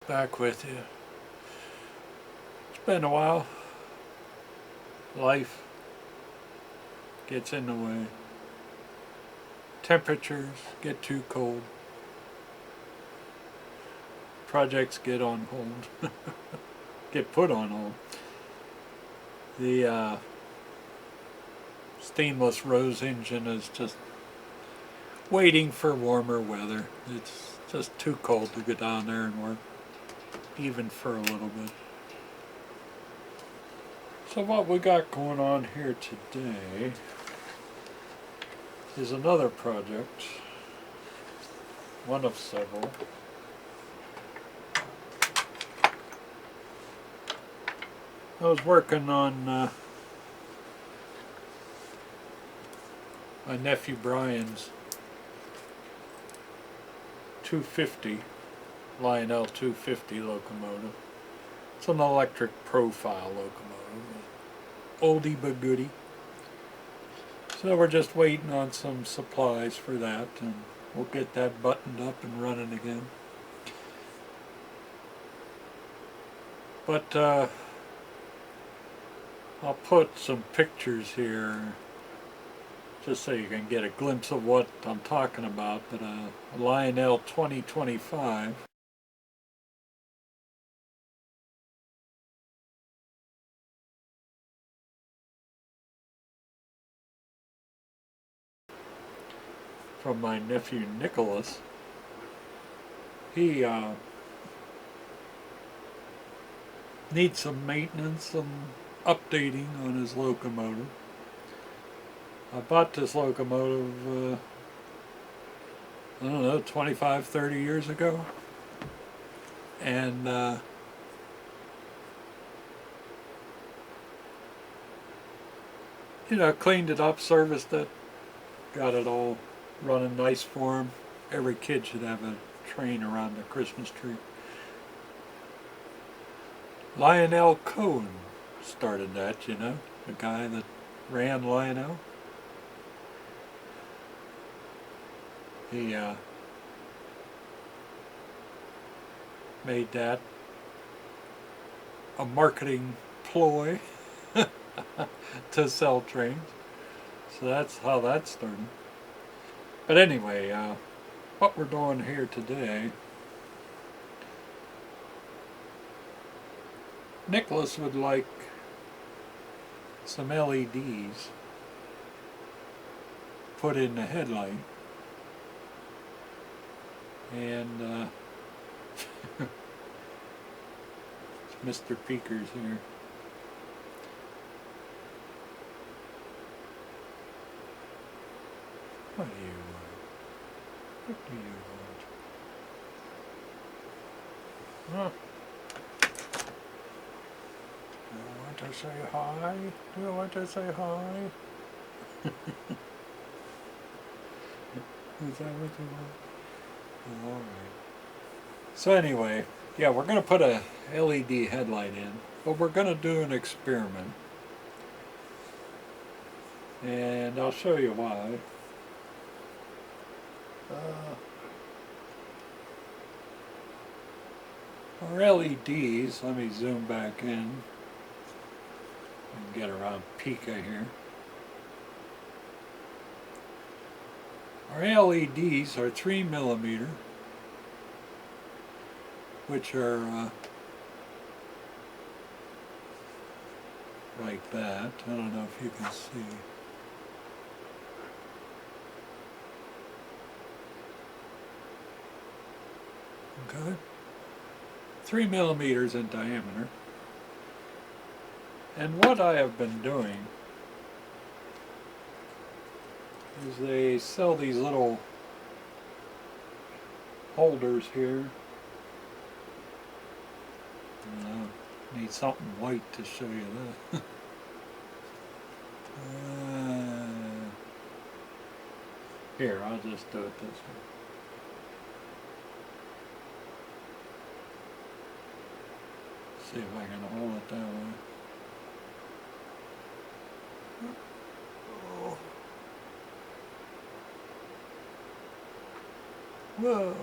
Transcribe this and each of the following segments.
Back with you. It's been a while. Life gets in the way. Temperatures get too cold. Projects get on hold. Get put on hold. The stainless rose engine is just waiting for warmer weather. It's just too cold to go down there and work, even for a little bit. So what we got going on here today is another project, one of several. I was working on my nephew Brian's 250, Lionel 250 locomotive. It's an electric profile locomotive, oldie but goodie. So we're just waiting on some supplies for that, and we'll get that buttoned up and running again. But I'll put some pictures here just so you can get a glimpse of what I'm talking about. But a Lionel 2025 from my nephew Nicholas. He needs some maintenance, some updating on his locomotive. I bought this locomotive, I don't know, 25, 30 years ago. And cleaned it up, serviced it, got it all running nice for him. Every kid should have a train around the Christmas tree. Lionel Cohen started that, the guy that ran Lionel. He made that a marketing ploy to sell trains. So that's how that started. But anyway, what we're doing here today, Nicholas would like some LEDs put in the headlight, and Mr. Peekers here. What do you want? What do you want? Huh? Do you want to say hi? Do you want to say hi? Is that what you want? Alright. So anyway, yeah, we're going to put a LED headlight in, but we're going to do an experiment. And I'll show you why. Our LEDs, let me zoom back in and get around Pika here. Our LEDs are 3mm, which are like that. I don't know if you can see. Okay. 3mm in diameter. And what I have been doing is they sell these little holders here. Need something white to show you that. Here, I'll just do it this way. See if I can hold it that way. Oh. Whoa.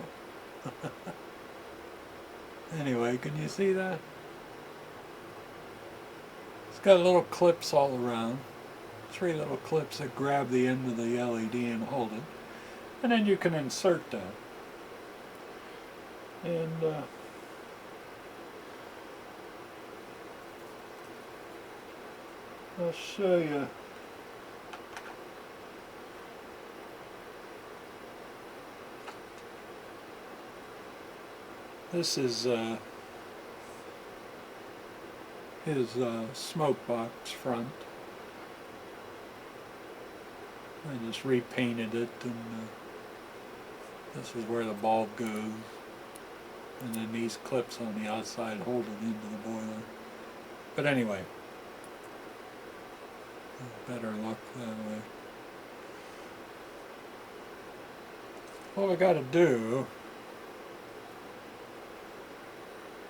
Anyway, can you see that? It's got little clips all around. 3 little clips that grab the end of the LED and hold it. And then you can insert that. And I'll show you. This is his smoke box front. I just repainted it, and this is where the bulb goes. And then these clips on the outside hold it into the boiler. But anyway, better look that way. What we got to do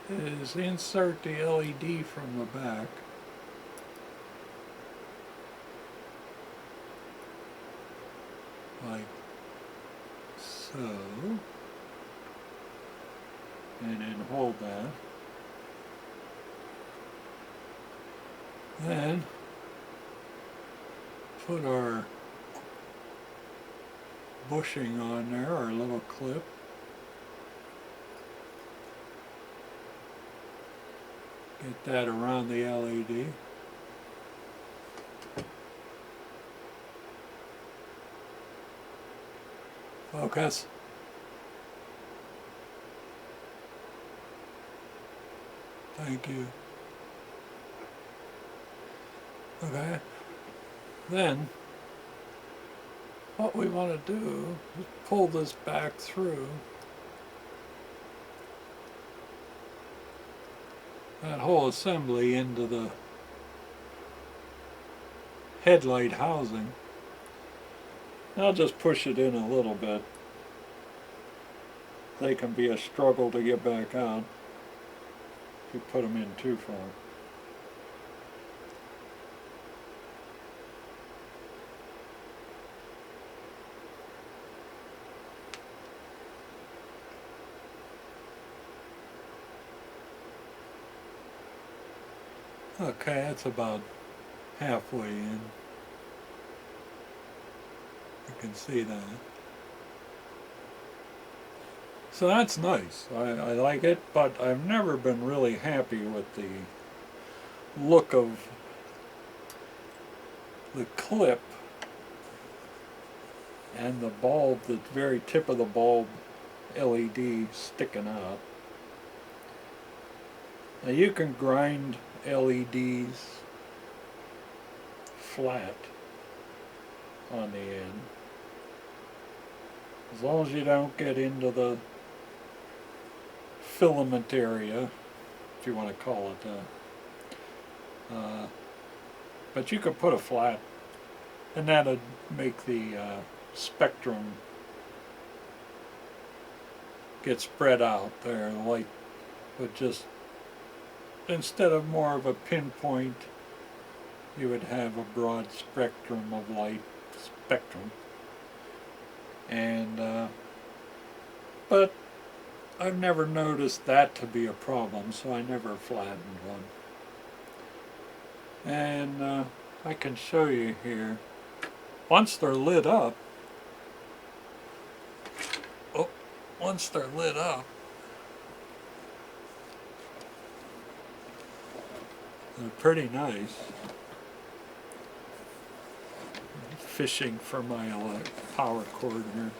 is insert the LED from the back. Like so. And then hold that. Then put our bushing on there, our little clip. Get that around the LED. Focus. Thank you. Okay. Then, what we want to do is pull this back through that whole assembly into the headlight housing. I'll just push it in a little bit. They can be a struggle to get back out if you put them in too far. Okay, that's about halfway in. You can see that. So that's nice. I like it, but I've never been really happy with the look of the clip and the bulb, the very tip of the bulb LED sticking out. Now you can grind LEDs flat on the end, as long as you don't get into the filament area, if you want to call it that. But you could put a flat, and that would make the spectrum get spread out there. The light would just, instead of more of a pinpoint, you would have a broad spectrum of light spectrum. And but I've never noticed that to be a problem, so I never flattened one. And I can show you here. Once they're lit up, they're pretty nice. Fishing for my power cord here.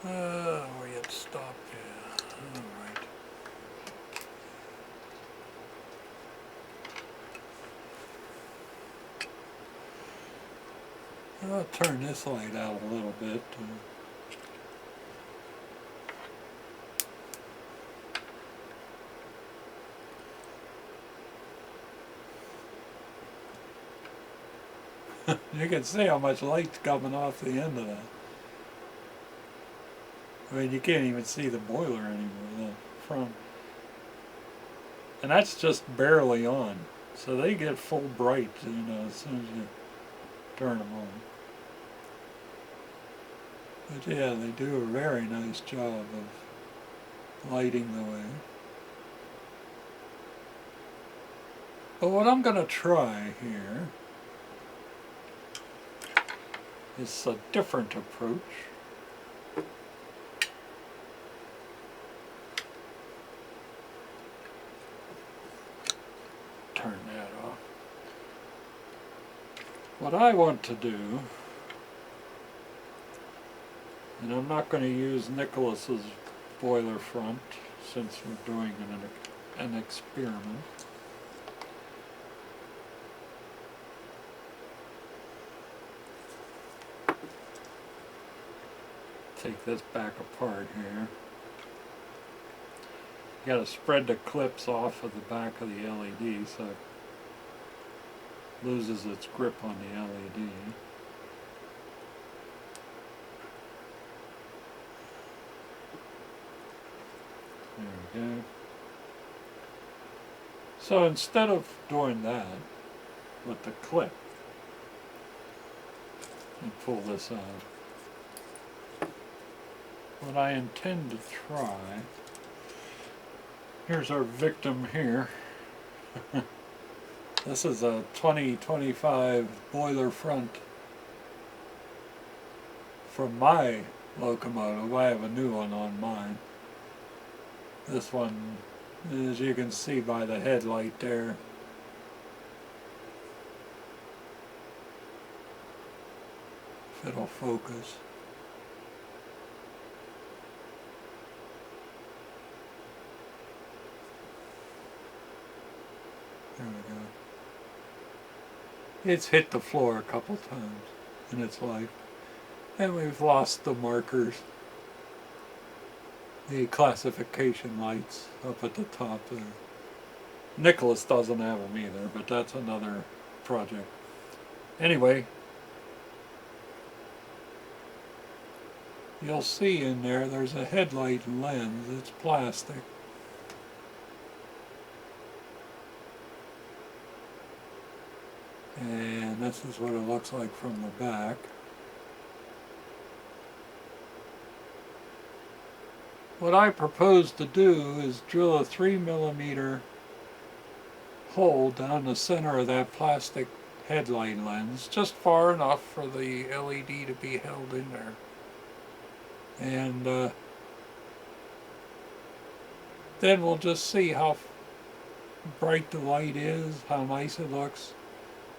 We had stopped, yeah. Alright. I'll turn this light out a little bit. You can see how much light's coming off the end of that. I mean, you can't even see the boiler anymore, the front. And that's just barely on. So they get full bright, you know, as soon as you turn them on. But yeah, they do a very nice job of lighting the way. But what I'm going to try here is a different approach. Turn that off. What I want to do, and I'm not going to use Nicholas's boiler front since we're doing an experiment. Take this back apart here. You got to spread the clips off of the back of the LED so it loses its grip on the LED. There we go. So instead of doing that with the clip, and pull this out, what I intend to try, here's our victim here. This is a 2025 boiler front from my locomotive. I have a new one on mine. This one, as you can see by the headlight there, if it'll focus. There we go. It's hit the floor a couple times in its life. And we've lost the markers, the classification lights up at the top there. Nicholas doesn't have them either, but that's another project. Anyway, you'll see in there's a headlight lens. It's plastic. And this is what it looks like from the back. What I propose to do is drill a 3mm hole down the center of that plastic headlight lens, just far enough for the LED to be held in there. And then we'll just see how bright the light is, how nice it looks.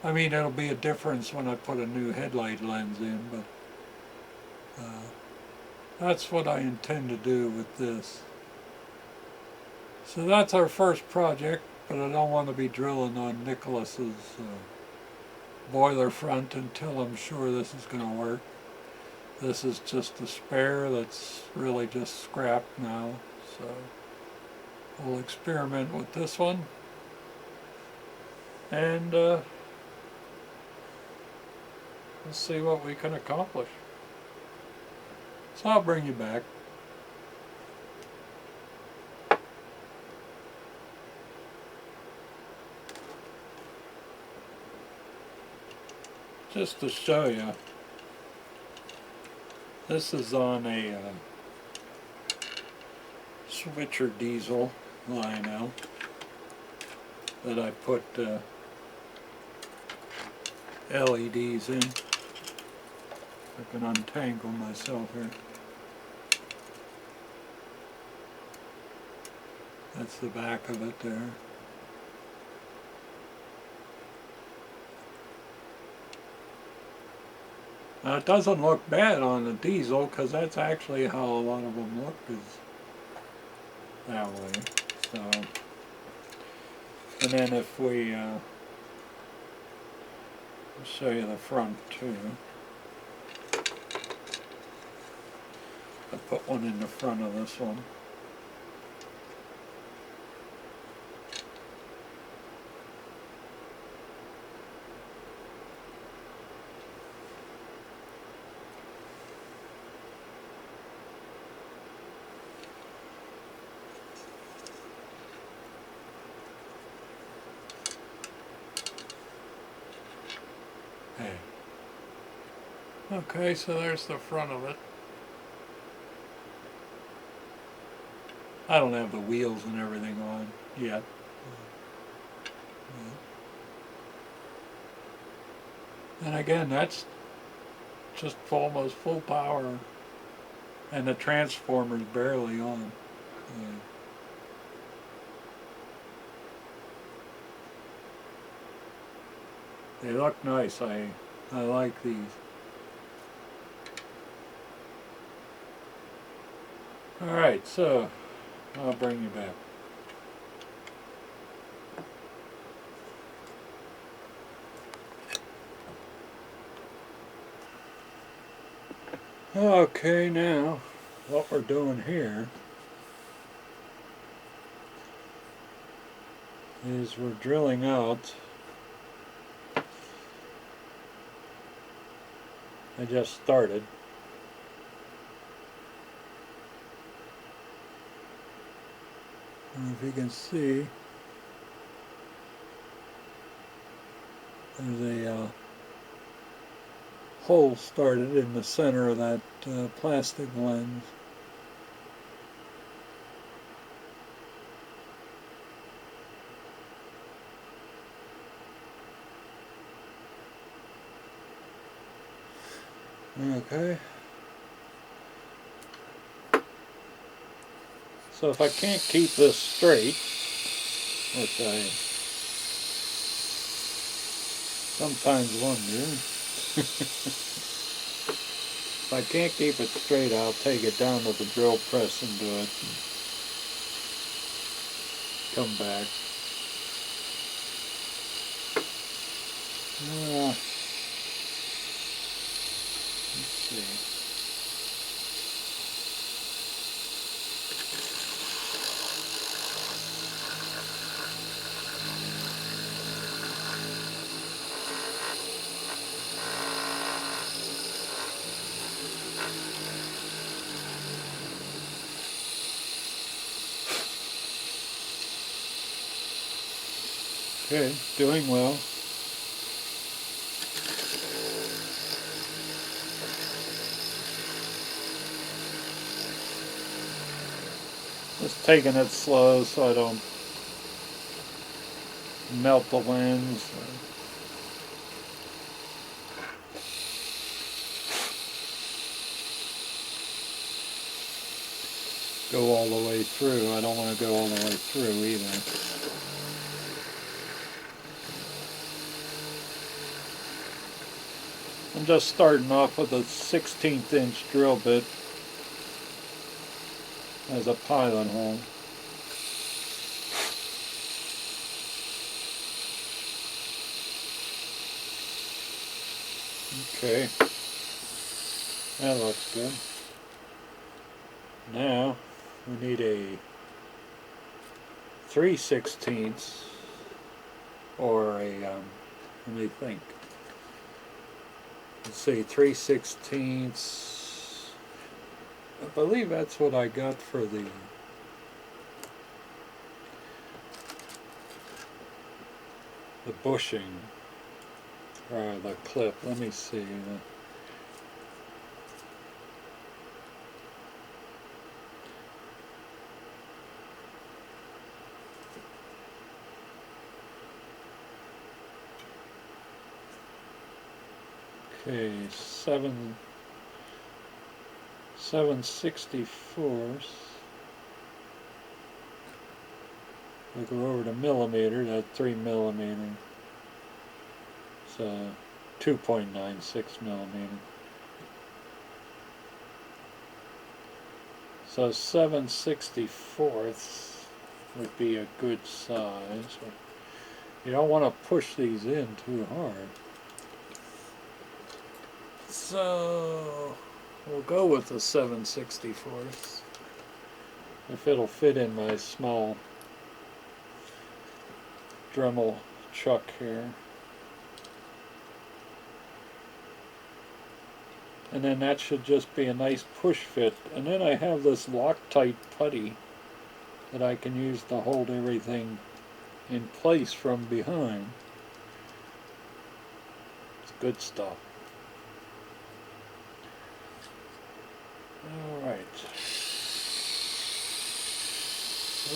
I mean, it'll be a difference when I put a new headlight lens in, but that's what I intend to do with this. So that's our first project, but I don't want to be drilling on Nicholas's boiler front until I'm sure this is going to work. This is just a spare that's really just scrapped now, so we'll experiment with this one. And we'll see what we can accomplish. So I'll bring you back. Just to show you, this is on a switcher diesel Lionel that I put LEDs in. I can untangle myself here. That's the back of it there. Now it doesn't look bad on the diesel because that's actually how a lot of them look, is that way. So, and then if we I'll show you the front too. I put one in the front of this one. Hey. Okay, so there's the front of it. I don't have the wheels and everything on yet. And again, that's just almost full power, and the transformer's barely on. Yeah. They look nice. I like these. Alright, so I'll bring you back. Okay, now what we're doing here is we're drilling out. I just started. And if you can see, there's a hole started in the center of that plastic lens. Okay. So if I can't keep this straight, which I sometimes wonder, if I can't keep it straight, I'll take it down to the drill press and do it. And come back. Let's see. Okay, doing well. Just taking it slow so I don't melt the lens. Go all the way through. I don't want to go all the way through either. I'm just starting off with a 16th inch drill bit as a pilot hole. Okay, that looks good. Now we need a 3/16 or a let me think. Let's see, 3/16. I believe that's what I got for the bushing or the clip. Let me see. Okay, 7/64. We go over to millimeter. That's 3 millimeter. So 2.96 millimeter. So 7/64 would be a good size. You don't want to push these in too hard. So we'll go with the 7/64 if it'll fit in my small Dremel chuck here. And then that should just be a nice push fit. And then I have this Loctite putty that I can use to hold everything in place from behind. It's good stuff. Alright.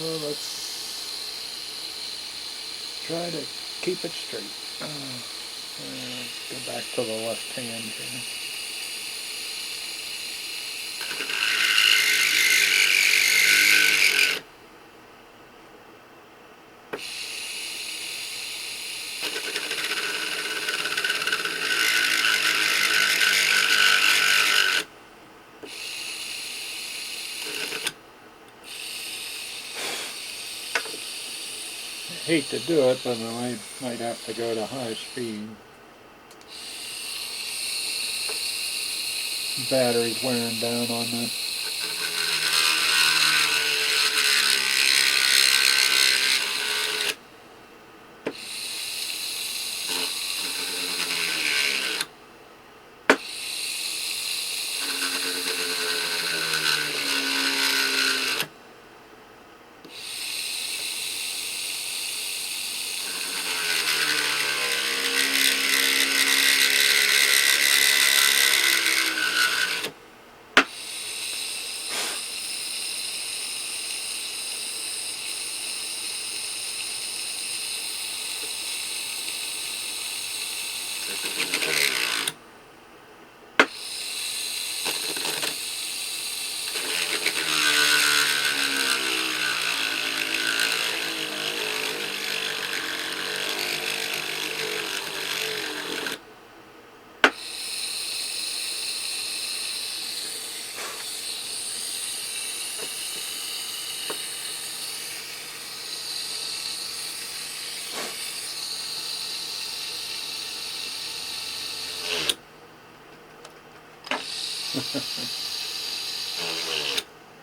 let's try to keep it straight. Go back to the left hand here. Hate to do it, but I might have to go to high speed. Battery's wearing down on this.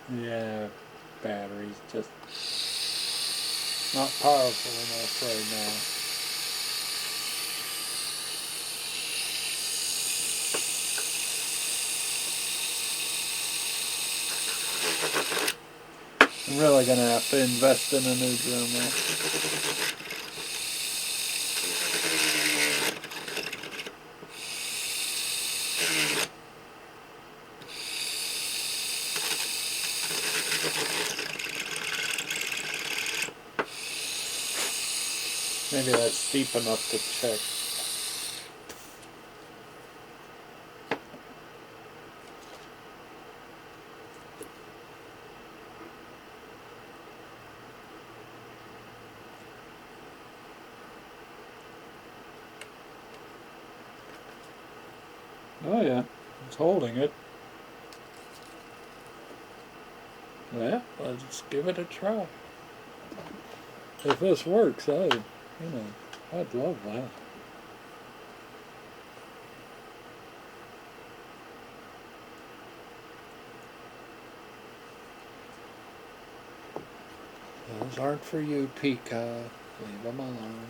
Yeah, battery's just not powerful enough right now. I'm really going to have to invest in a new drummer. Maybe that's deep enough to check. Oh yeah, it's holding it. Yeah, let's give it a try. If this works, I'd love that. Those aren't for you, Peacock. Leave them alone.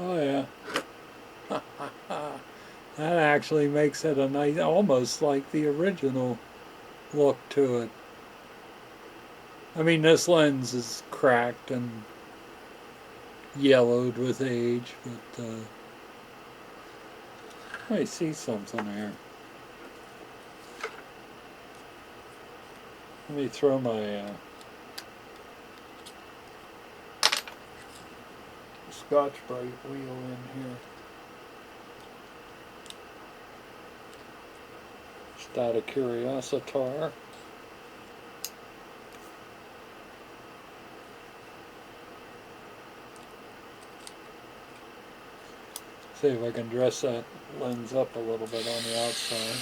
Oh yeah. That actually makes it a nice, almost like the original look to it. I mean, this lens is cracked and yellowed with age, but I see something there. Let me throw my Scotch-Brite wheel in here. Just out of curiosity. See if I can dress that lens up a little bit on the outside.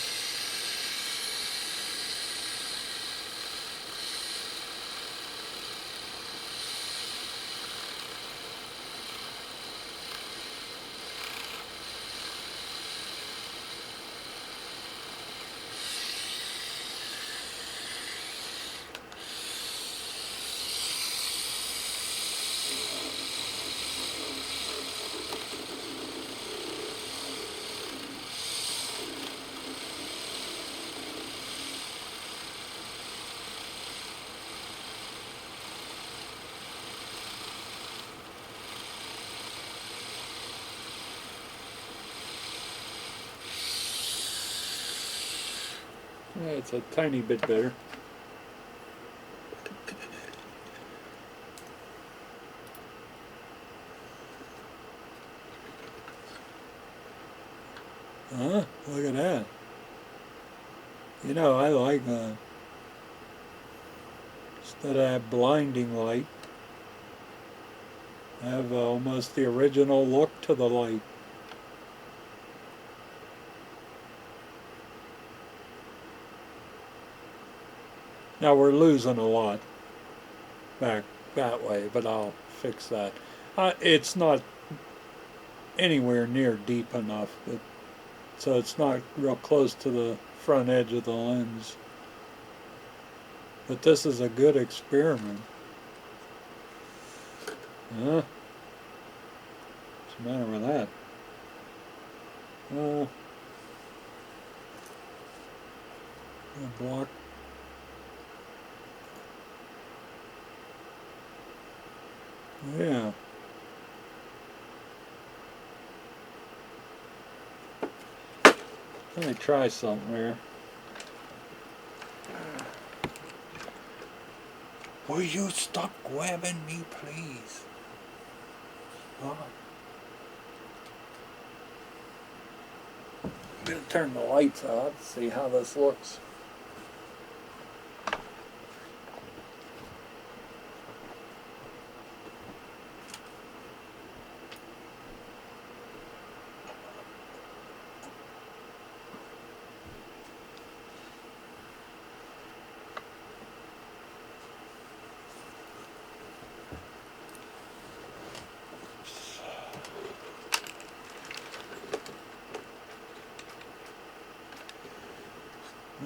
Yeah, it's a tiny bit better. Huh? Look at that. You know, I like that. Instead of that blinding light, I have almost the original look to the light. Now we're losing a lot back that way, but I'll fix that. It's not anywhere near deep enough, so it's not real close to the front edge of the lens. But this is a good experiment. Huh? What's the matter with that? A block. Yeah. Let me try something here. Will you stop grabbing me, please? Oh. I'm going to turn the lights on, see how this looks.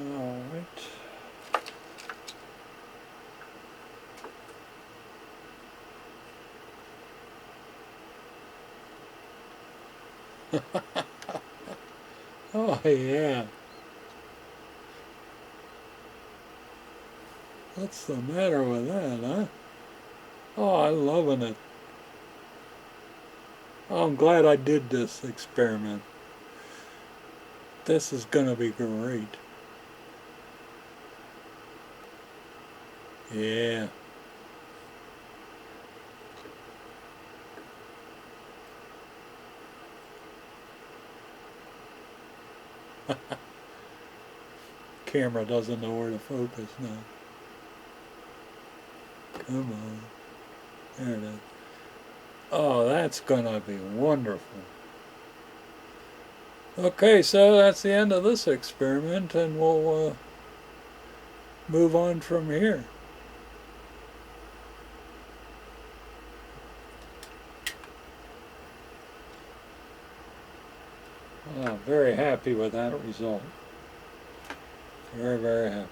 All right. Oh yeah. What's the matter with that, huh? Oh, I'm loving it. Oh, I'm glad I did this experiment. This is gonna be great. Yeah. Camera doesn't know where to focus now. Come on. There it is. Oh, that's gonna be wonderful. Okay, so that's the end of this experiment, and we'll move on from here. I'm very happy with that result. Very, very happy.